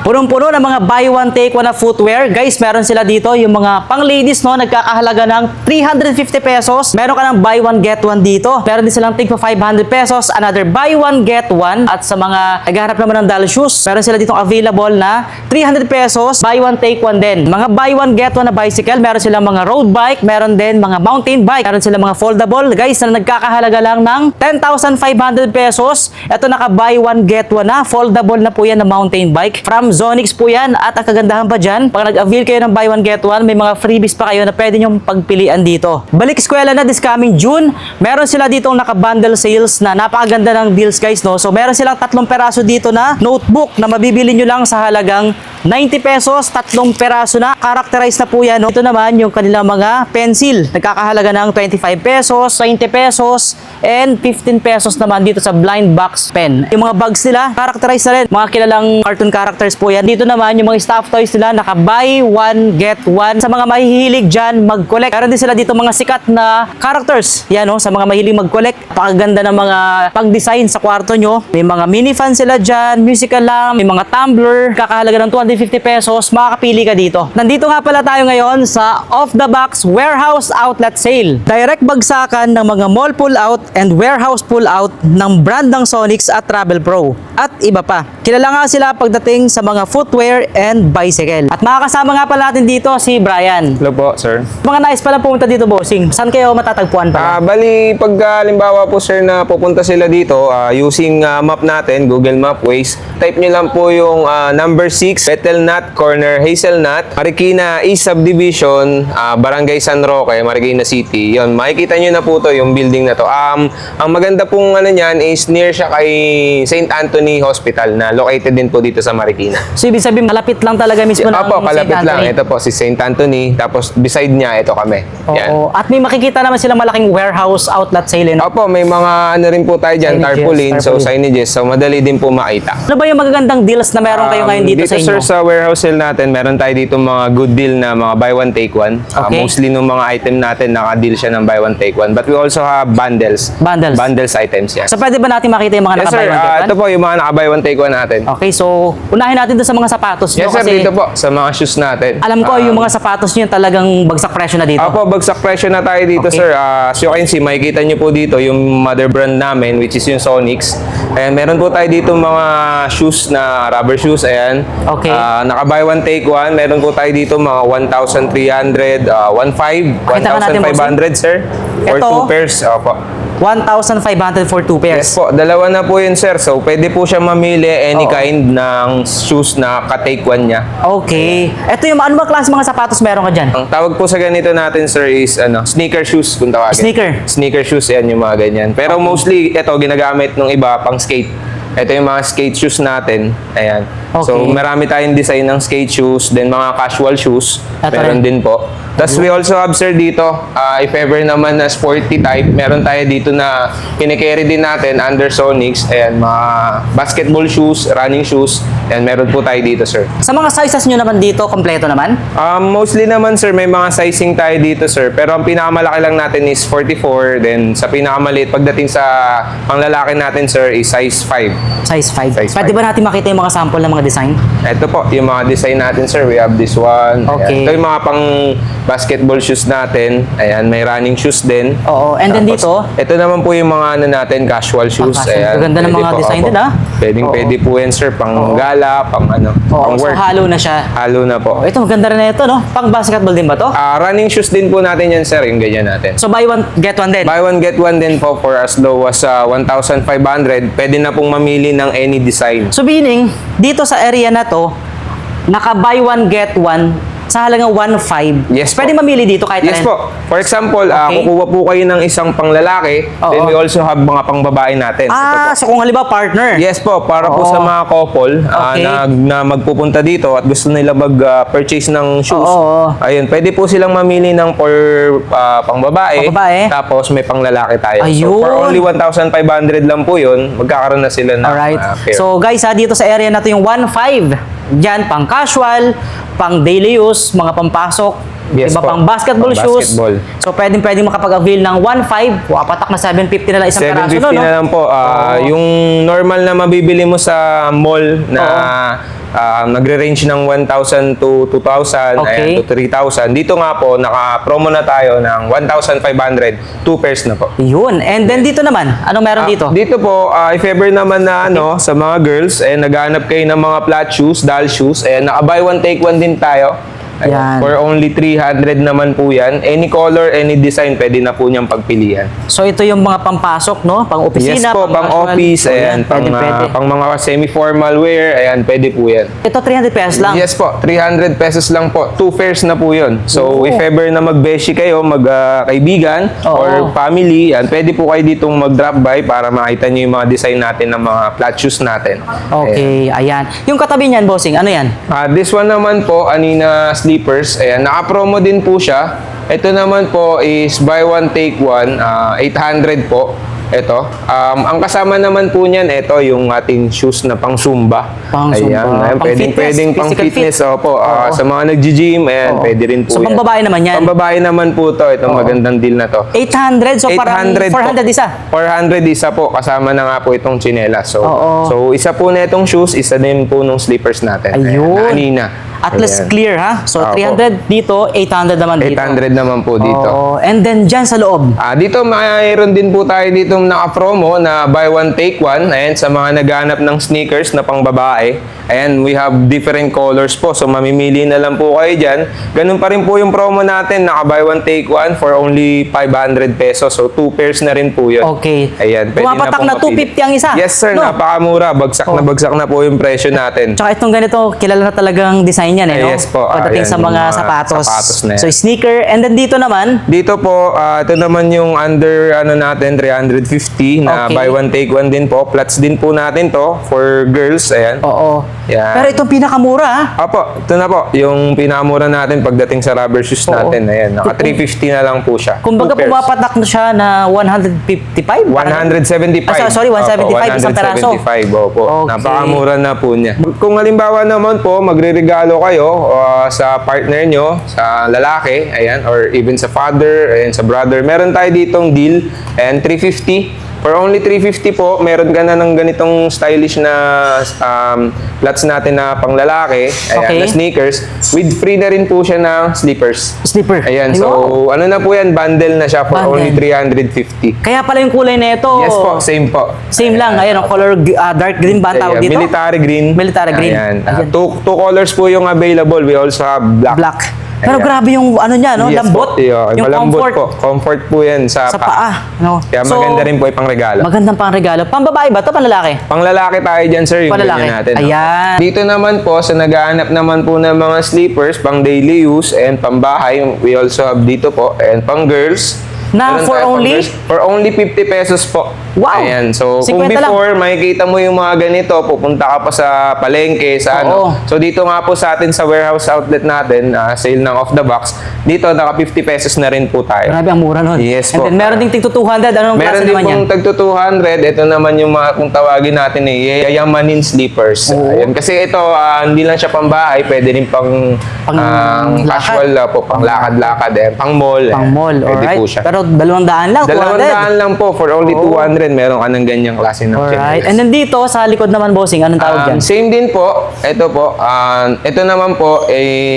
Punong-puno ng mga buy one take one na footwear. Guys, meron sila dito yung mga pang ladies, no, nagkakahalaga ng 350 pesos. Meron ka ng buy one get one dito. Meron din silang tig pa 500 pesos, another buy one get one. At sa mga naghahanap naman ng doll shoes, meron sila ditong available na 300 pesos, buy one take one din. Mga buy one get one na bicycle, meron silang mga road bike, meron din mga mountain bike, meron silang mga foldable, guys, na nagkakahalaga lang ng 10,500 pesos. Ito naka buy one get one na, foldable na po yan na mountain bike. From Zonix po yan. At ang kagandahan pa dyan, pag nag-avail kayo ng buy one get one, may mga freebies pa kayo na pwede nyong pagpilian dito. Balik eskwela na this coming June, meron sila ditong naka-bundle sales na napakaganda ng deals, guys, no? So meron silang 3 peraso dito na notebook na mabibili nyo lang sa halagang 90 pesos, 3 peraso na. Characterized na po yan, no? Ito naman yung kanilang mga pencil. Nagkakahalaga ng 25 pesos, 20 pesos, and 15 pesos naman dito sa blind box pen. Yung mga bags nila, characterized na rin. Mga kilalang cartoon characters po yan. Dito naman yung mga stuffed toys nila, naka buy one get one. Sa mga mahihilig dyan mag-collect. Meron din sila dito mga sikat na characters. Yan, no? Sa mga mahilig mag-collect. Napakaganda ng mga pang-design sa kwarto nyo. May mga minifan sila dyan, musical lamp, may mga tumbler. Kakahalaga ng 250 pesos. Makakapili ka dito. Nandito nga pala tayo ngayon sa Off the Box Warehouse Outlet Sale. Direct bagsakan ng mga mall pull-out and warehouse pull-out ng brand ng Zonix at Travel Pro. At iba pa. Kilala nga sila pagdating sa mga footwear and bicycle. At makakasama nga pala natin dito si Brian. Hello po, sir. Mga nais pala pumunta dito, bossing. Saan kayo matatagpuan pala? Bali, pag halimbawa po, sir, na pupunta sila dito, using map natin, Google Map Ways, type nyo lang po yung number 6, Betelnut Corner, Hazelnut, Marikina East Subdivision, Barangay San Roque, Marikina City. Yon, makikita nyo na po to, yung building na to. Ang maganda pong ano niyan is near siya kay St. Anthony Hospital na located din po dito sa Marikina. So, ibig sabihin, malapit lang talaga mismo ng Opo, kalapit St. lang. Anthony. Ito po si St. Anthony. Tapos beside niya, ito kami. Yan. Oo. At may makikita naman silang malaking warehouse outlet sale. No? Opo, may mga ano rin po tayo dyan, Signages, tarpaulin, so tarpaulin. signages. So madali din po makita. Ano ba yung magagandang deals na meron kayo ngayon dito sa inyo? Sir, sa warehouse sale natin, meron tayo dito mga good deal na mga buy one take one. Okay. Mostly nung mga item natin, naka-deal siya ng buy one take one. But we also have bundles. Bundles. Bundles items, yes. So, pwede ba natin makita yung mga Yes, naka-buy sir. one get one? Ito po yung mga naka-buy one take one natin. Okay, so unahin natin doon sa mga sapatos nyo Yes, sir. kasi Dito po, sa mga shoes natin. alam ko yung mga sapatos nyo talagang bagsak presyo na dito. Opo, bagsak presyo na tayo dito, Okay. sir. As you can see, makikita nyo po dito yung mother brand namin, which is yung Zonix. Ayan, meron po tayo dito mga shoes na rubber shoes. Ayan. Okay. Naka-buy one, take one. Meron po tayo dito mga 1,300, 1,500, Pakita ka natin, 1,500, sir. For Ito. 2 pairs. Opo. 1,500 for 2 pairs. Yes po, dalawa na po yun, sir. So, pwede po siya mamili any Oo. kind ng shoes na ka-take one niya. Okay. Ito yung ano ba klase mga sapatos meron ka dyan? Ang tawag po sa ganito natin, sir, is sneaker shoes kung tawagin. Sneaker? Sneaker shoes, yan yung mga ganyan. Pero mostly, ito, ginagamit ng iba pang skate. Ito yung mga skate shoes natin. Ayan. So, Okay. marami tayong design ng skate shoes, then mga casual shoes. Ito Meron rin. din po. Tapos we also have, sir, dito, if ever naman na sporty type, meron tayo dito na kinikerry din natin under Zonix. Ayan, mga basketball shoes, running shoes. Ayan, meron po tayo dito, sir. Sa mga sizes nyo naman dito, kompleto naman? Mostly naman, sir, may mga sizing tayo dito, sir. Pero ang pinakamalaki lang natin is 44. Then sa pinakamaliit, pagdating sa panglalaki natin, sir, is size 5. Size 5. Size Pwede 5. ba natin makita yung mga sample ng mga design? Ito po, yung mga design natin, sir. We have this one. Okay. Ayan. Ito yung mga pang basketball shoes natin. Ayan, may running shoes din. Oo. And then dito? Ito naman po yung mga ano natin, casual shoes. casual. Ayan. Gaganda ng Pwede mga po, design opo. din, ah. Pwede po yan, sir. Pang gala, pang ano, Oo. pang So, work. halo na siya. Halo na po. Ito, maganda rin na ito, no? Pang basketball din ba to? Running shoes din po natin yan, sir. Yung ganyan natin. So, buy one, get one din. Buy one, get one din po for as low as 1,500. Pwede na pong mamili ng any design. So, meaning, dito sa area na to, naka buy one, get one, sa halagang 1.5. Yes po. Pwede mamili dito kahit Yes alin. po. For example, Okay. kukuha po kayo ng isang panglalaki, Oo. then we also have mga pangbabae natin. Ito Ah, po. so kung halimbawa partner. Yes po, para po Oo. sa mga couple Okay. na magpupunta dito at gusto nila mag-purchase ng shoes. Oo. Ayun, pwede po silang mamili ng for pangbabae. Pangbabae. Tapos may panglalaki tayo. So Ayun. for only 1,500 lang po yun, magkakaroon na sila ng Alright. pair. So guys, dito sa area na to yung 1.5. Diyan, pang casual, pang daily use, mga pampasok, Yes Iba po. pang basketball Pang shoes. basketball. So, pwedeng makapag-avail ng 1.5 o apatak na 750 na lang isang peraso, 750 no? na lang po. Yung normal na mabibili mo sa mall na nagre-range ng 1,000 to 2,000, Okay. ayan, to 3,000. Dito nga po, naka-promo na tayo ng 1,500, 2 pairs na po. Yun. And then dito naman, anong meron dito? Dito po, if ever naman na sa mga girls, naghahanap kayo ng mga flat shoes, doll shoes, naka-buy one take one din tayo. Yan. For only 300 naman po yan. Any color, any design, pwede na po niyang pagpilian. So, ito yung mga pampasok, no? Pang-opisina, Yes po, pang casual. office, O, ayan, yan, pwede. pang mga semi-formal wear, ayan, pwede po yan. Ito, 300 pesos lang. Yes po, 300 pesos lang po. 2 pairs na po yun. So, if ever na mag-beshi kayo, mag-kaibigan, Oo. or family, yan, pwede po kayo ditong mag-drop by para makita nyo yung mga design natin ng mga flat shoes natin. Okay, ayan. Yung katabi niyan, bossing, ano yan? This one naman po, Anina Sleepers. Ayan, naka-promo din po siya. Ito naman po is buy one take one, 800 po. Ito. Ang kasama naman po niyan, ito yung ating shoes na pang Zumba. Pang Zumba. Ayan, Pang pwedeng, fitness, pwedeng pang physical fitness. fit. Opo, Oo. sa mga nag-gym, ayan, Oo. pwede rin po So, yan. pambabae naman yan? Pambabae naman po to. Itong magandang deal na to. 800, so parang 400 po. isa. 400 isa po. Kasama na nga po itong tsinelas. So, Oo. so isa po na itong shoes, isa din po nung slippers natin. Ayun. Na Anina. At least Ayan. clear, ha? So, Opo. 300 dito, 800 naman dito. 800 naman po dito. Oo. And then, dyan sa loob. Dito mayroon din po tayo dito naka-promo na buy one take one. Ayan, sa mga naghahanap ng sneakers na pang babae. Ayan, we have different colors po. So mamimili na lang po kayo dyan. Ganun pa rin po yung promo natin. Naka buy one take one for only 500 pesos. So 2 pairs na rin po yun. Okay. Ayan, pwede Pumapatak na na pong mapili. 250 ang isa. Yes sir, No? napakamura. Bagsak na po yung presyo natin. Tsaka itong ganito, kilala na talagang design yan, no? Yes po. Pagdating Ayan, sa yung mga mga sapatos. sapatos na yan. So, sneaker. And then dito naman, Dito po, ito naman yung under natin 350 na Okay. buy one take one din po. Flats din po natin to for girls. Ayan. oo. Yan. Pero itong pinakamura, ha? Apo, ito na po. Yung pinamura natin pagdating sa rubber shoes Oo. natin. Ayan, naka 350 na lang po siya. Kumbaga 2 pairs. pumapatak na siya na 155? 175. Sorry, 175 isang peraso. 175, opo. Okay. Napakamura na po niya. Kung halimbawa naman po, magre-regalo kayo sa partner nyo, sa lalaki, ayan, or even sa father, ayan, sa brother, meron tayo ditong deal, and 350. For only 350 po, meron ka na ng ganitong stylish na flats natin na pang lalaki, ayan, Okay. na sneakers, with free na rin po siya ng slippers. Slipper. Ayan, Ay, so wow. ano na po yan, bundle na siya for Bundle. only 350. Kaya pala yung kulay na ito. Yes po, same po. Same lang. Ayan, ang color dark green ba ang tawag Ayan, dito? military green. Military green. Ayan. Ayan. Two colors po yung available. We also have black. Black. Pero Ayan. grabe yung ano niya, no? Yes Lambot. Po, yeah, yung malambot comfort po. Comfort po yan sa paa. No? Kaya So, maganda rin po ipang regalo. Magandang pang regalo. Pambabae ba ito? Panlalaki? Pang lalaki tayo dyan, sir, yung Panlalaki. ganyan natin. Ayan. Dito naman po, sa naghahanap naman po ng mga sleepers, pang daily use and pang bahay, we also have dito po, and pang girls. Na Meron for tayo pang only? girls. For only 50 pesos po. Wow! Ayan. So, kung 50 lang. before, makikita mo yung mga ganito, pupunta ka pa sa palengke, sa Oo. ano. So, dito nga po sa atin, sa warehouse outlet natin, sale ng off the box, dito, naka 50 pesos na rin po tayo. Grabe ang mura nun. Yes And po. then meron ding tigto 200. Anong Meron klase din naman yan? pong tagto 200. Ito naman yung mga kung tawagin natin yayamanin sleepers. Oo. Ayan. Kasi ito, hindi lang siya pang bahay, pwede rin pang, Pang casual po, pang lakad-lakad, pang mall. Pang mall, Pwede alright. po siya. Pero 200 lang, 200. 200 lang po, for only 200, meron ka ng ganyang klase ng Alright. chinelas. And then dito, sa likod naman, bossing, anong tawag dyan? Same din po. Ito po. Ito naman po,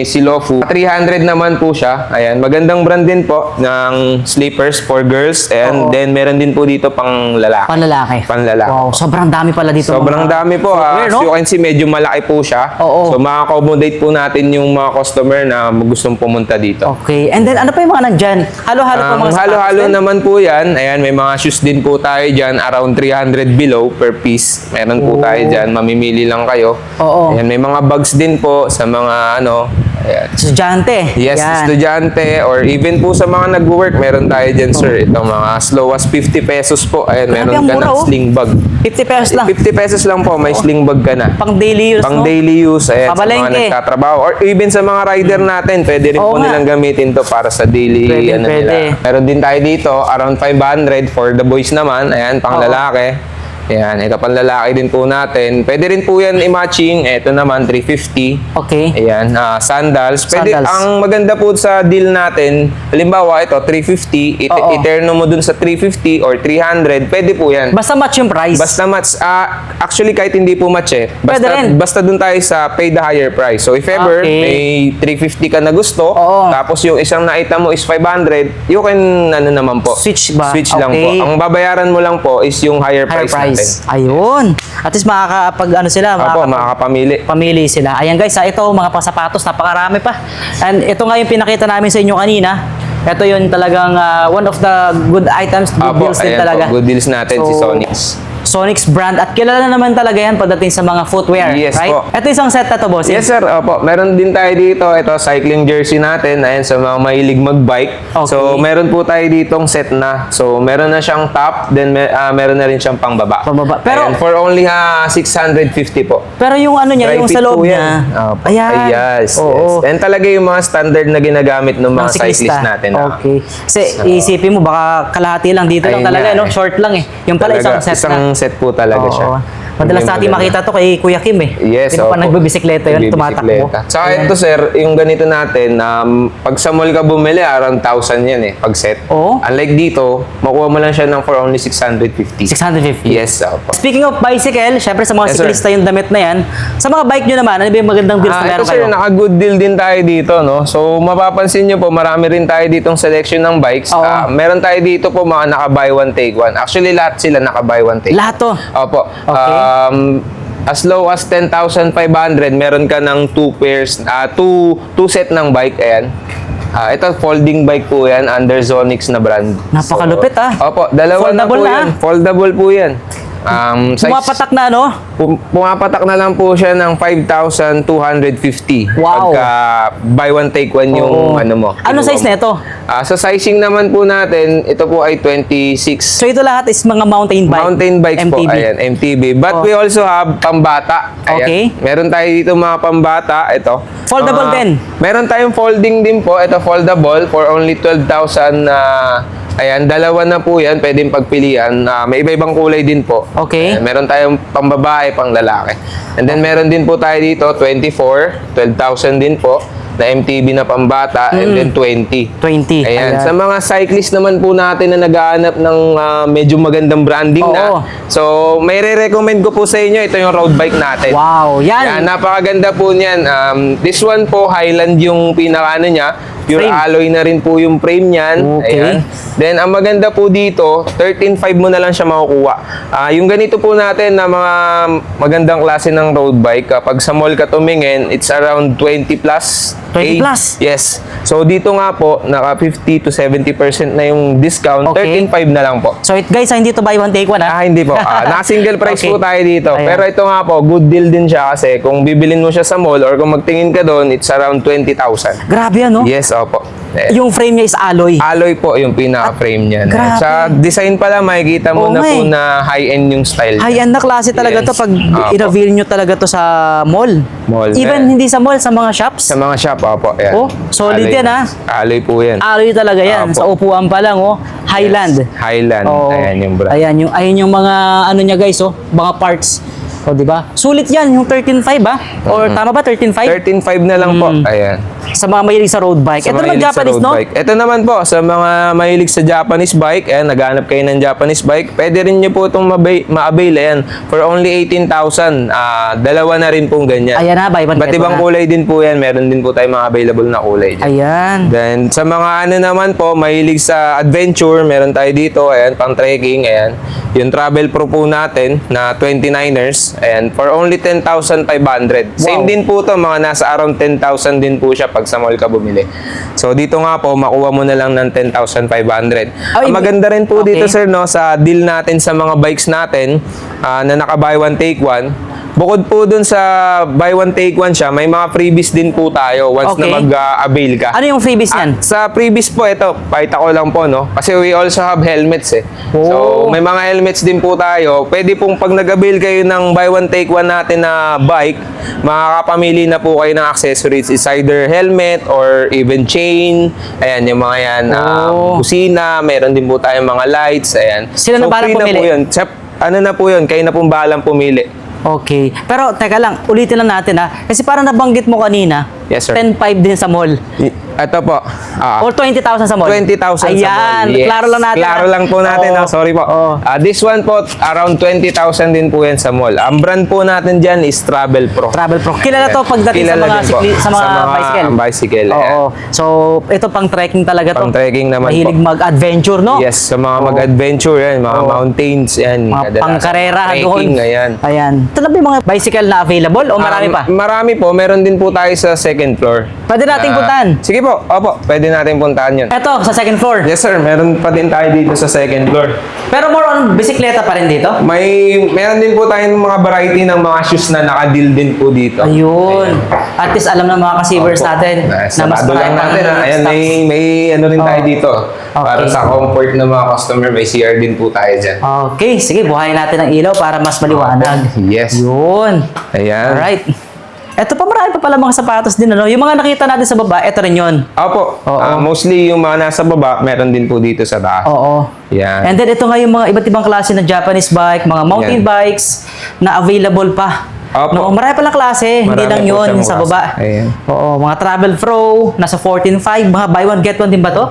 si Lofu. 300 naman po siya. Ayan. Magandang brand din po ng sleepers for girls. And Oo. then, meron din po dito pang lalaki. Panlalaki. Panlalaki. Wow, sobrang dami pala dito. Sobrang mga dami po. footwear, As no? you can see, medyo malaki po siya. Oo. So, ma-accommodate po natin yung mga customer na gustong pumunta dito. Okay. And then, ano pa yung mga nandyan? Halo-halo po mga sapatos Halo-halo din? naman po yan. Ayan, may mga shoes din po tayo dyan. Around 300 below per piece. Meron po tayo dyan. Mamimili lang kayo. Oo. Ayan, may mga bags din po sa mga ayan. Estudyante. Yes, Yan. estudyante or even po sa mga nag-work, meron tayo dyan, sir. Itong mga as low as 50 pesos po. Ayan, Grabe, meron ang ka mura, ng oh. sling bag. 50 pesos lang. 50 pesos lang po, may sling bag ka na. Pang daily use, Pang no? daily use, ayan, sa Pabalengke. mga nagtatrabaho. Or even sa mga rider natin, pwede rin Oo po nga. nilang gamitin to para sa daily Pwede, nila. pwede. Meron din tayo dito, around 500 for the boys naman. Ayan, pang Oo. lalaki. Ayan, ito panlalaki din po natin. Pwede rin po yan i-matching. Ito naman, 350. Okay. Ayan, sandals. Pwede, Sandals. ang maganda po sa deal natin, halimbawa ito, 350, Oo. iterno mo dun sa 350 or 300, pwede po yan. Basta match yung price. Basta match, actually kahit hindi po match eh. Pwede rin. Basta dun tayo sa pay the higher price. So if ever, Okay. may 350 ka na gusto, Oo. tapos yung isang na-item mo is 500, you can, ano naman po. Switch ba? Switch lang po. Okay. Ang babayaran mo lang po is yung higher Higher price natin. Ayun. At least makakapag ano sila, Opo, makakapamili. pamili sila. Ayan guys, ito mga pasapatos, napakarami pa. And ito nga yung pinakita namin sa inyo kanina. Ito yun talagang one of the good items, good Opo, deals din ayan talaga. po, good deals natin si So, Sonix. Sonix brand at kilala naman talaga yan pagdating sa mga footwear, Yes right? po. Ito isang set na to, boss. Yes sir, opo. Meron din tayo dito, ito cycling jersey natin, ayan sa mga mahilig mag-bike. Okay. So meron po tayo ditong set na. So meron na siyang top, then meron na rin siyang pangbaba. Pangbaba. Pero- Ayan, for only 650 po. Pero yung ano niya, Dry yung fit sa loob po yan. niya. Opo. Ayan. Ay, yes, Oo. yes. And talaga yung mga standard na ginagamit ng mga Ng cyclist natin. Okay. Kasi isipin mo, baka kalahati lang dito lang Ayun talaga, nga no? eh. Short lang eh. Yung pala Talaga, isang set isang na. set po talaga Oo. siya. Madalas Yun yung natin maganda. makita to kay Kuya Kim eh. Yes, Di ba pa opo. nagbibisikleta yun, tumatakbo. Nagbibisikleta. Tsaka ito sir, yung ganito natin, pag sa mall ka bumili, around 1,000 yan eh, pag set. Oo. Unlike dito, makuha mo lang siya ng for only 650. 650. Yes, opo. Speaking of bicycle, syempre sa mga Yes, sir. siklista yung damit na yan. Sa mga bike nyo naman, ano ba yung magandang deals na Ito meron sir, kayo? naka-good deal din tayo dito, no? So, mapapansin nyo po, marami rin tayo ditong selection ng bikes. Oo. Meron tayo dito po mga naka-buy one, take one. Actually, lahat sila naka-buy one, take one. Lahat to. Opo. Okay. As low as 10,500, meron ka ng two set ng bike. Ayan. Ito, folding bike po yan, under Zonix na brand. Napakalupit, Opo, dalawa na Foldable po na, yan. Foldable po yan. Pumapatak na ano? Pumapatak na lang po siya ng 5,250. Wow. Pagka buy one, take one yung Oo. ano mo. Ano kinuha size mo. na ito? Sa sizing naman po natin, ito po ay 26. So ito lahat is mga mountain bike. Mountain bikes po, MTB. ayan, MTB. But Oh. we also have pambata. Ayan. Okay. Meron tayo dito mga pambata. Ito. Foldable din? Meron tayong folding din po. Ito foldable for only 12,000. Ayan, dalawa na po yan. Pwedeng pagpilian. May iba-ibang kulay din po. Okay. Ayan, meron tayong pambabae, pang lalaki. And then meron din po tayo dito, 12,000 din po na MTB na pambata, and then 20. 20. Ayan. Ayan. Sa mga cyclist naman po natin na naghahanap ng medyo magandang branding Oo. na. So, may re-recommend ko po sa inyo, ito yung road bike natin. Wow, yan. Yan, napakaganda po niyan. This one po, Highland yung pinaka-ano niya. Pure Frame. alloy na rin po yung frame niyan. Okay. Ayan. Then, ang maganda po dito, 13.5 mo na lang siya makukuha. Yung ganito po natin na mga magandang klase ng road bike, kapag sa mall ka tumingin, it's around 20 plus. 20 plus? Yes. So, dito nga po, naka 50 to 70% na yung discount. Okay. 13.5 na lang po. So guys, hindi to buy one take one ha? Hindi po. Naka-single price Okay. po tayo dito. Ayan. Pero ito nga po, good deal din siya kasi kung bibilin mo siya sa mall or kung magtingin ka doon, it's around 20,000. Grabe ano? Yes, opo. Yung frame niya is alloy. Alloy po yung pinaka-frame niya. Grabe. Sa design pa lang, makikita mo Oo na nga po eh. na high-end yung style niya. High-end na klase talaga Yes. to pag Apo. i-reveal nyo talaga to sa mall. Mall. Even hindi sa mall, sa mga shops. Sa mga shop, opo. Ayan. Oh, solid Alloy yan, na. Alloy po yan. Alloy talaga yan. Apo. Sa upuan pa lang, oh. Highland. Yes. Highland. Oo. Ayan yung brand. Ayun yung mga ano niya guys, oh, mga parts. O, di ba? Sulit yan, yung 13.5 ba? Or tama ba, 13.5? 13.5 na lang po. Ayan. Sa mga mahilig sa road bike. Sa Ito naman mahilig sa Japanese, road no? bike. Ito naman po, sa mga mahilig sa Japanese bike, ayan, naghanap kayo ng Japanese bike, pwede rin nyo po itong ma-avail, ayan, for only 18,000. Dalawa na rin pong ganyan. Ayan na, buy one, Ba't get ibang one na. kulay din po yan, meron din po tayong mga available na kulay dyan. Ayan. Then, sa mga ano naman po, mahilig sa adventure, meron tayo dito, ayan, pang trekking, ayan. Yung Travel Pro po natin na 29ers, ayan, for only 10,500. Same Wow. din po to, mga nasa around 10,000 din po siya pag sa mall ka bumili. So, dito nga po, makuha mo na lang ng 10,500. Ay, Ang maganda rin po okay. dito, sir, no, sa deal natin sa mga bikes natin, na naka-buy one, take one, bukod po dun sa buy one, take one siya, may mga freebies din po tayo once Okay. na mag-avail ka. Ano yung freebies yan? Sa previous po, ito, pakita ko lang po, no? Kasi we also have helmets, eh. Oh. So, may mga helmets din po tayo. Pwede pong pag nag-avail kayo ng buy one, take one natin na bike, makakapamili na po kayo ng accessories. Is either helmet or even chain. Ayan, yung mga yan. Oh. Kusina, meron din po tayong mga lights. Ayan. Sila na parang free pumili? na po yun. ano na po yun, kayo na pong bahalang pumili. Okay. Pero teka lang, ulitin lang natin ha. Kasi parang nabanggit mo kanina, Yes, sir. 10.5 din sa mall. Ito po. Or 20,000 sa mall. 20,000 sa Ayan, mall. Yes. klaro lang natin. Klaro lang po natin. Oo. Sorry po. Oo. This one po, around 20,000 din po yan sa mall. Ang brand po natin dyan is Travel Pro. Travel Pro. Kilala to pagdating Kilala sa din po. sa mga bicycle. bicycle. Oo. Ayan. So, ito pang trekking talaga to. Pang trekking naman Mahilig po. mag-adventure, no? Yes, sa mga mag-adventure yan, mga Oo. mountains yan. Mga kadalasan. pangkarera doon. Trekking, ayan. Ayan. Ito na ba yung mga bicycle na available o marami pa? Marami po. Meron din po tayo sa second floor. Pwede nating puntahan. Sige po. Opo, pwede natin puntahan yun. Ito, sa second floor. Yes sir, meron pa din tayo dito sa second floor. Pero more on bisikleta pa rin dito? Meron din po tayong mga variety ng mga shoes na naka-deal din po dito. Ayun. At least alam ng mga kasivers Opo. natin Sarado lang natin ha. Ayan, may ano rin tayo dito. Para Okay. sa comfort ng mga customer, may CR din po tayo dyan. Okay, sige, buhayin natin ang ilaw para mas maliwanag. Yes. Yun. Ayan. Alright. Ito pa, marami pa pala mga sapatos din, ano? Yung mga nakita natin sa baba, ito rin yun. Opo. Oo. Mostly yung mga nasa baba, meron din po dito sa taas. Oo. Yan. And then ito nga yung mga iba't ibang klase ng Japanese bike, mga mountain Yan. bikes na available pa. Opo. No, marami pala klase, hindi Marami lang po yun siyang sa klase. baba. Ayan. Oo, mga Travel Pro, nasa 14.5, mga buy one get one din ba to?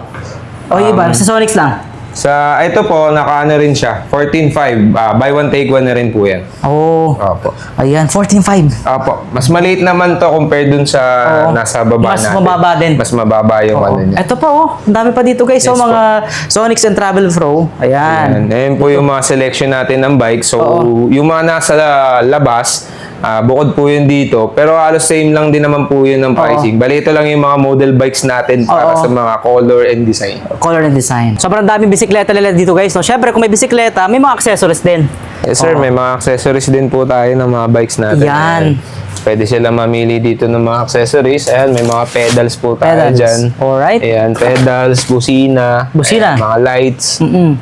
O iba, sa Sonics lang. Sa ito po, naka-ano rin siya. 14.5. Buy one, take one na rin po yan. Oo. Opo. Ayan, 14.5. Opo. Mas maliit naman to compared dun sa Oo. nasa baba Mas natin. mababa din. Mas mababa yung Oo. ano niya. Ito pa oh, ang dami pa dito guys. So Yes po. mga Sonics and Travel Pro. Ayan. Ayan po yung mga selection natin ng bike. So, yung mga nasa labas, bukod po yun dito. Pero halos same lang din naman po yun ng pricing. Bali, ito lang yung mga model bikes natin para Oo. sa mga color and design. Color and design. Sobrang daming bisikleta nila dito guys. No? Syempre kung may bisikleta, may mga accessories din. Yes sir, may mga accessories din po tayo ng mga bikes natin. Yan. Ayan. Pwede sila mamili dito ng mga accessories. Ayan, may mga pedals po tayo Pedals. dyan. Alright. Ayan, pedals, busina. Busina. Ayan, mga lights.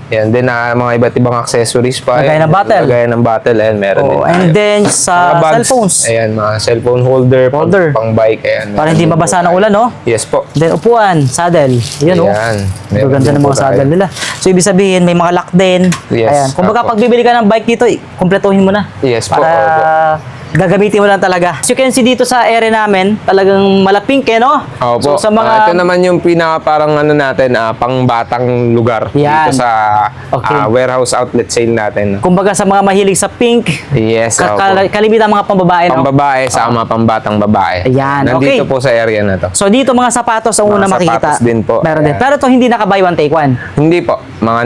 Ayan, din mga iba't ibang accessories pa. Lagayan Ayan, ng battle. Lagayan ng battle. Ayan, meron din Oh, tayo. and then sa Mga bags. cellphones. Ayan, mga cellphone holder. Holder. Pang bike. Ayan, Para meron hindi din mabasa po ng tayo. ulan, no? Yes po. Then upuan, saddle. Yun oh. Ayan. Ito Meron ganda din ng po mga tayo. saddle nila. So ibig sabihin may mga lock din. Yes, Ayan. Kung baka opo. pag bibili ka ng bike dito, kumpletuhin mo na. Yes po, Para gagamitin mo lang talaga. As you can see dito sa area namin, talagang malapink eh, no? Opo. So sa mga ito naman yung pinaka parang ano natin, pang-batang lugar Yan. dito sa Okay. Warehouse outlet sale natin. kumbaga sa mga mahilig sa pink, Yes, opo. kalimitan mga pambabae, no? Pambabae sama pambatang babae. Ayan, Nandito okay. po sa area na to. So dito mga sapatos ang Mga una makikita. sapatos din po. Meron din. Ayan. Pero to hindi naka buy one take one. Hindi po. Mga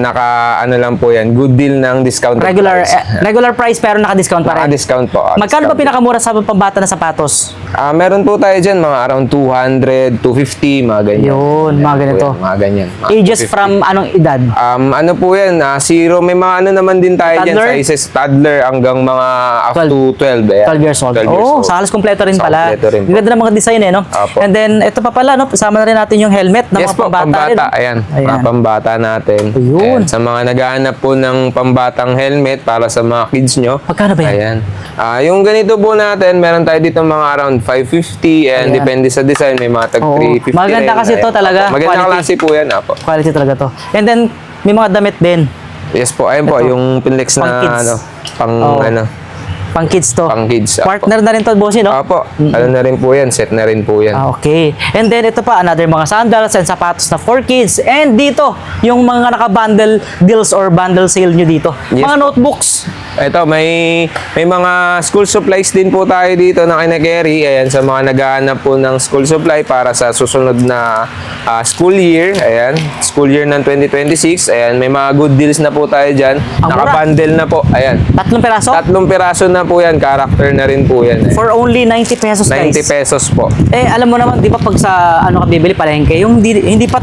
ano lang po yan. Good deal ng discount. Regular price pero naka-discount pa rin. Naka-discount po. Magkano ba Discount. pinakamura sa pambata na sapatos? Meron po tayo dyan, mga around 200, 250, mga ganyan. Yun, mga ganito. Mga ganyan. Mga Ages 250. from anong edad? Ano po yan, zero. May mga ano naman din tayo dyan, Toddler? sizes toddler hanggang mga up to 12. Ayan. 12 years old. 12 years Oh, old. sa halos kompleto rin Sa pala. kompleto rin po. Ang ganda ng mga design eh, no? Apo. And then, ito pa pala, no? Kasama na rin natin yung helmet ng Yes mga po, pambata rin. pambata. Ayan, mga pambata natin. Ayun. Ayan, sa mga naghahanap po ng pambatang helmet para sa mga kids nyo. Magkano ba yan? Ayan. Yung ganito po natin, meron tayo dito mga around 550 and Ayan. depende sa design, may mga tag Oo. 350 Maganda rin. kasi to Ayan. talaga, Maganda quality. klase po yan, apo. Quality talaga to. And then, may mga damit din. Yes po, ayun po, Ito. yung Pinlex Pang na kids. ano, pang Oo. ano, Pang kids to. pang kids. apo. Partner na rin to, bossy, no? Apo, ano na rin po yan, set na rin po yan. Okay. And then, ito pa, another mga sandals and sapatos na for kids. And dito, yung mga naka-bundle deals or bundle sale nyo dito. Yes Mga po. notebooks. Ito, may mga school supplies din po tayo dito na kina-carry. Ayan, sa mga naghahanap po ng school supply para sa susunod na school year. Ayan, school year ng 2026. Ayan, may mga good deals na po tayo dyan. Ang mura. Naka-bundle na po. Ayan. 3 peraso? 3 piraso na po yan. Character na rin po yan. Ayan. For only 90 pesos, 90 guys. pesos po. Eh, alam mo naman, di ba pag sa ano ka bibili palengke, yung hindi pa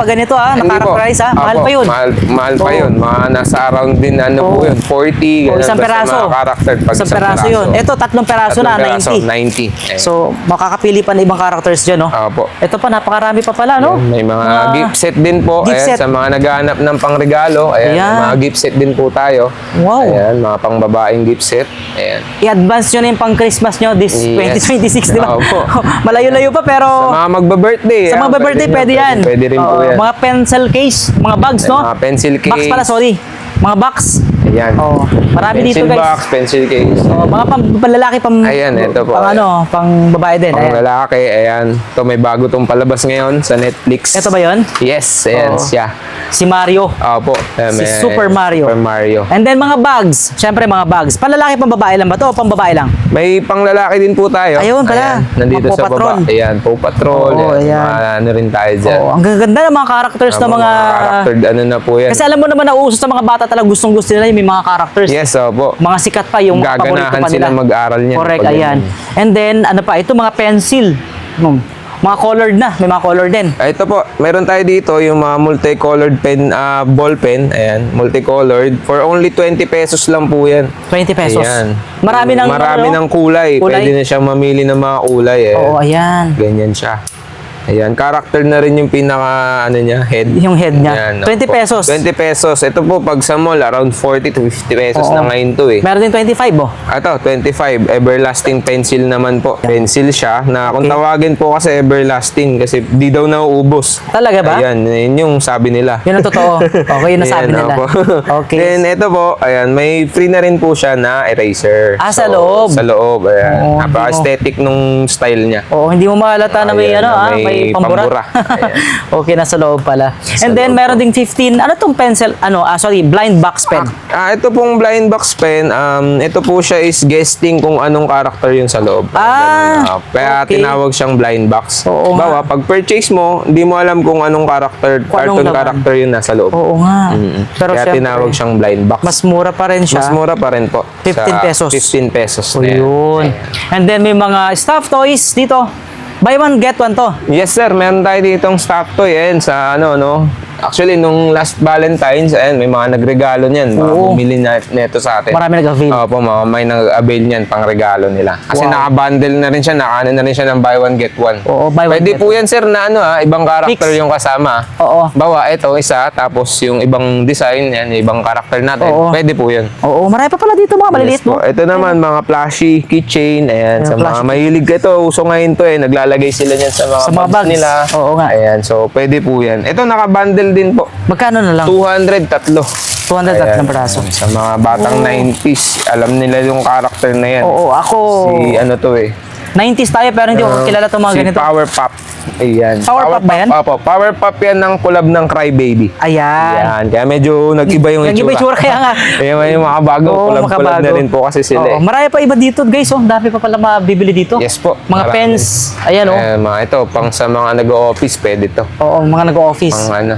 ganito Hindi po. naka-price mahal Apo, pa yun. Mahal pa Oo. yun. Mga nasa around din ano po Oo. yun. 40. O, isang basta peraso. Mga character. Pag Isang peraso yun. Ito, 3 peraso na, 90. 90. Ayan. So, makakapili pa ng ibang characters dyan, no? Apo. Ito pa, napakarami pa pala, no? May mga gift set din po. gift Ayan, set. sa mga naghahanap ng pangregalo. Ayan, Ayan. may mga gift set din po tayo. Wow. Ayan, mga pangbabaeng gift set. Ayan. I-advance nyo na yung pang-Christmas nyo this Yes. 2026, di ba? Opo. Malayo-layo pa, pero Sa mga magba-birthday. sa mga birthday, pwede yan. Pwede rin po Oo, yan. mga pencil case, mga bags, no? Mga pencil case. Bags pala, sorry. Mga box. Ayan. Oh, marami dito Pencil guys. box, pencil case. Oh, mga panlalaki Ayan, ito po. Pang ano, pang babae din. Pang Ayan. lalaki, ayan. Ito may bago tong palabas ngayon sa Netflix. Ito ba 'yon? Yes, ayan Oo. siya. Si Mario. Opo. Ayan, Si may- Super Mario. Super Mario. And then mga bags. Syempre mga bags. Panlalaki pang babae lang ba 'to o pang babae lang? May pang lalaki din po tayo. Ayun pala. Ayan, nandito Mga sa Paw Patrol. baba. Ayan, Paw Patrol. Oo, ayan. ayan. Mga ano rin tayo dyan. Oh, ang gaganda ng mga characters ng mga character, ano na po yan. Kasi alam mo naman na uso sa mga bata talaga gustong-gusto nila yung may mga characters. Yes, opo. Mga sikat pa yung mga paborito Gaganahan pa sila nila. mag-aral niyan. Correct, Pag ayan. And then ano pa, ito mga pencil. Mga colored na, may mga color din. Ito po, meron tayo dito yung mga multicolored pen, ball pen. Ayan, multicolored. For only 20 pesos lang po yan. 20 pesos. Ayan. Marami ng Marami ano, ng kulay. kulay. Pwede na siyang mamili ng mga kulay. Eh. Oo, ayan. Ganyan siya. Ayan, character na rin yung pinaka, ano niya, head. Yung head niya. Ayan, 20 opo. pesos. 20 pesos. Ito po, pag sa mall, around 40 to 50 pesos Oo. na ngayon to eh. Meron din 25 oh. Ito, 25. Everlasting pencil naman po. Pencil siya na kung Okay. tawagin po kasi everlasting kasi di daw nauubos. Talaga ba? Ayan, yun yung sabi nila. Yun ang totoo. Okay, yun ang sabi Ayan, nila. opo. Okay. Then, ito po, ayan, may free na rin po siya na eraser. Ah, sa loob? Sa loob, ayan. Oo, Napaka-aesthetic nung style niya. Oo, hindi mo mahalata na may Ayan, ano, na may pambura. Ayan. Okay, nasa loob pala. And then loob meron ding 15, ano tong pencil, blind box pen. Ito pong blind box pen, ito po siya is guessing kung anong character yun sa loob. Ah, Kaya okay. tinawag siyang blind box. Oo nga. Bawa, pag purchase mo, hindi mo alam kung anong character, Kung anong cartoon laman. character yun nasa loob. Oo nga. Pero Kaya syempre, tinawag siyang blind box. mas mura pa rin siya. Mas mura pa rin po. 15 pesos. 15 pesos. O, na yan. yun. And then may mga stuffed toys dito. Buy one, get one to. Yes sir, meron tayo ditong stuffed toy sa no. Actually, nung last Valentine's, may mga nagregalo niyan. Mga Oo. bumili neto sa atin. Marami nag-avail. Opo, may nag-avail niyan pang regalo nila. Kasi Wow. naka-bundle na rin siya, nakaano na rin siya ng buy one get one. Oo, buy one, Pwede get po yan sir na ibang character Mix. yung kasama. Oo. Bawa, ito isa, tapos yung ibang design, yan, ibang character natin. Oo. Pwede po yun. Oo, marami pa pala dito mga maliliit Yes mo. po. Ito naman, mga flashy keychain. Ayan, sa mga flashy mahilig ito, uso ngayon to naglalagay sila niyan sa mga, Sa mga bags. nila. Oo nga. Ayan, so pwede po yan. Ito, naka-bundle din po. Magkano na lang? 200 tatlo. 200 at ng braso. Sa mga batang 90s, alam nila yung character na yan. Oo, ako Si ano to 90s tayo pero hindi ko kilala itong mga si ganito. Powerpuff. Ayan. Powerpuff ba yan? Opo, Powerpuff yan ng collab ng Crybaby. Ayan. Ayan. Kaya medyo nag-iba yung Nag-iba yung itsura, kaya nga. Ayan, may mga bago. Oo, Collab makabago. na rin po kasi sila. Oo, marami pa iba dito guys. Oh. Dami pa pala mabibili dito. Yes po. Mga Marami. pens. Ayan oh. Mga ito, pang sa mga nag-o-office, pwede to. Oo, mga nag-office. Pang ano.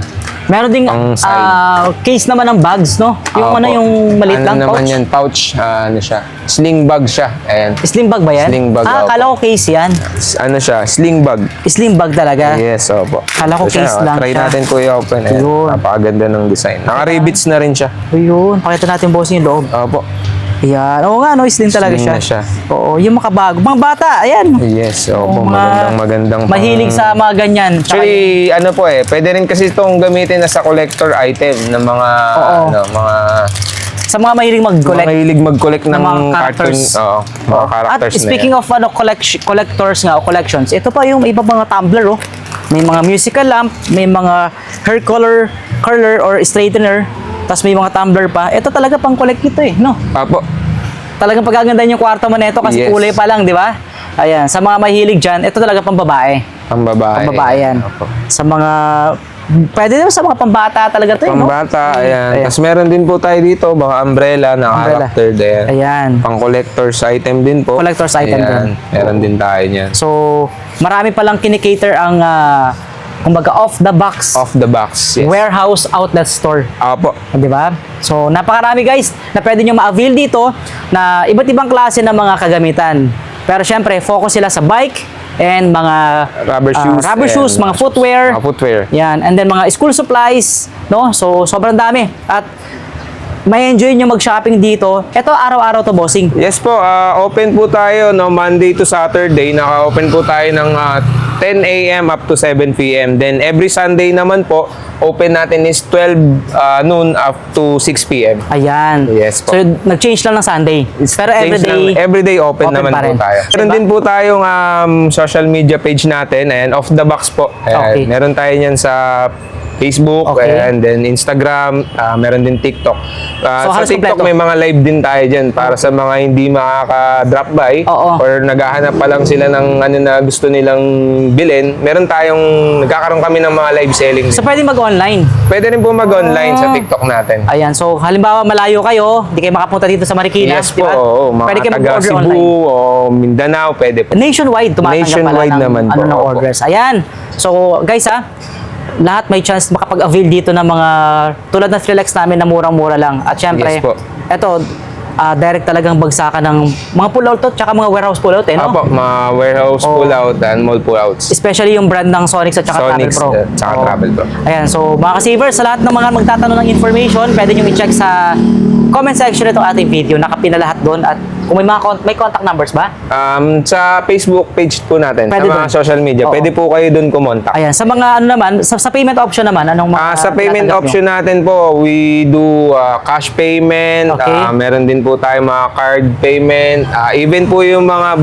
Meron ding pang side. case naman ng bags, no? Yung Opo. yung maliit lang naman pouch. yan, pouch. Ano siya? Sling bag siya. Ayan. Slim bag ba yan? Sling bag, opo. Akala ko case yan. Ano siya? Sling bag. Slim bag talaga. Yes, opo. Kala ko Ito siya, case lang Try siya. natin po i-open. Ayan. Yun. Napakaganda ng design. Naka-rivets na rin siya. Ayun, pakita natin boss yung loob. Opo. Ayan. Oo nga, no, slim talaga Slim siya. na siya. Oo, yung makabago. Mga bata, ayan. Yes, opo. Mga Magandang Mahilig sa mga ganyan. Tsaka Actually, ano po pwede rin kasi itong gamitin na sa collector item ng mga, Oo. mga sa mga mahilig mag-collect. mga mahilig mag-collect ng mga cartoon. characters. Oo, mga characters At speaking of collectors nga o collections, ito pa yung iba mga tumbler oh. May mga musical lamp, may mga hair curler or straightener, tapos may mga tumbler pa. Ito talaga pang collect ito no? Opo. Talagang pagagandahan yung kwarto mo nito kasi Yes. kulay pa lang, di ba? Ayan, sa mga mahilig dyan, ito talaga pang babae. Ang babae. Pang babae yan. Opo. Sa mga, pwede din sa mga pambata talaga to no? Pambata, ayan. Ayan. Tapos meron din po tayo dito, mga umbrella na Umbrella. character din. Ayan. Pang collector's item din po. Collector's item din. Meron din tayo niyan. So, marami palang kinikater ang, kumbaga, off the box Off the box, yes. warehouse outlet store. Opo. Di ba? So, napakarami guys na pwede nyo ma-avail dito na iba't ibang klase ng mga kagamitan. Pero syempre, focus sila sa bike and mga Rubber shoes. rubber and shoes, mga footwear. Mga footwear. Yan. And then mga school supplies. No? So, sobrang dami. At may enjoy nyo mag-shopping dito. Ito, araw-araw to bossing. Yes po, open po tayo Monday to Saturday. Naka-open po tayo ng 10 a.m. up to 7 p.m. Then every Sunday naman po, open natin is 12 noon up to 6 p.m. Ayan. Yes po. So, nag-change lang ng Sunday. Pero Everyday open naman pa po rin. tayo. Meron Diba? din po tayong social media page natin and off the box po. Ayan, Okay. Meron tayo niyan sa Facebook, Okay. and then Instagram, meron din TikTok. So, Sa halos TikTok kompleto. may mga live din tayo dyan para sa mga hindi makaka-drop by Oo. or naghahanap pa lang sila ng ano na gusto nilang bilhin. Nagkakaroon kami ng mga live selling. So pwede mag-online. Pwede rin po mag-online sa TikTok natin. Ayan, so halimbawa malayo kayo, hindi kayo makapunta dito sa Marikina, Yes di po, ba? oo. Pwede Mga kayo taga mag-order Cebu online. o Mindanao, pwede po. Nationwide, tumatanggap Nationwide pala ng, naman po, ng opo. orders. Ayan. So, guys lahat may chance makapag-avail dito ng mga tulad ng Freelex namin na murang-mura lang. At syempre, Yes po. eto, direct talagang bagsakan ng mga pull-out to, tsaka mga warehouse pull-out no? Apo, mga warehouse Oo. pull-out and mall pull-outs. Especially yung brand ng Sonics at tsaka Travel Sonics Pro. at tsaka Oo. Travel Pro. Ayan, so mga ka-savers, sa lahat ng mga magtatanong ng information, pwede nyo i-check sa comment section itong ating video. Nakapin na lahat doon. At kung may contact numbers ba? Sa Facebook page po natin, Pwede sa mga dun. social media, Oo. pwede po kayo dun kumontak. Ayan, sa mga ano naman, sa payment option naman, anong mga Sa payment tinatanggap nyo? option natin po, we do cash payment, Okay. meron din po tayo mga card payment, even po yung mga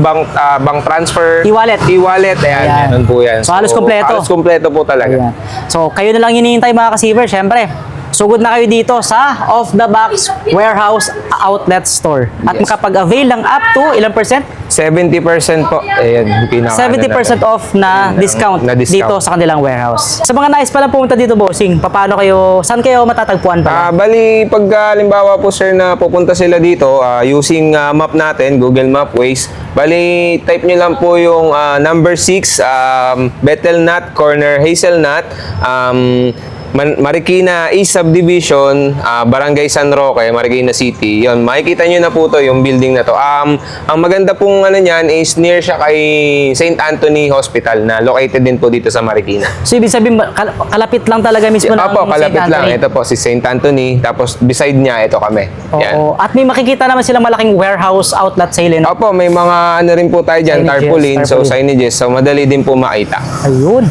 bank transfer, E-wallet. ayan, Ayan. meron po yan. So, halos kompleto. Halos kompleto po talaga. Ayan. So, kayo na lang hinihintay mga ka-savers, syempre. Sugod na kayo dito sa Off the Box Warehouse Outlet Store. At Yes. makapag-avail ng up to ilang percent? 70% po. Ayan, yung pinaka 70% off na discount, na discount. dito sa kanilang warehouse. Sa mga nais pala pumunta dito, bossing, saan kayo matatagpuan pala? Bali, pag halimbawa po sir na pupunta sila dito, using map natin, Google Map, Waze, bali type nyo lang po yung number 6, Betelnut Corner, Hazelnut, Marikina East Subdivision, Barangay San Roque, Marikina City. Yon, makikita nyo na po to yung building na to. Ang maganda pong ano niyan is near siya kay St. Anthony Hospital na located din po dito sa Marikina. So, ibig sabihin, kalapit lang talaga mismo ng Opo, kalapit St. lang. Anthony. Ito po si St. Anthony. Tapos beside niya, ito kami. Yan. Oo. At may makikita naman silang malaking warehouse outlet sale. No? Opo, may mga ano rin po tayo dyan, Signages, tarpaulin, so tarpaulin. signages, so madali din po makita. Ayun.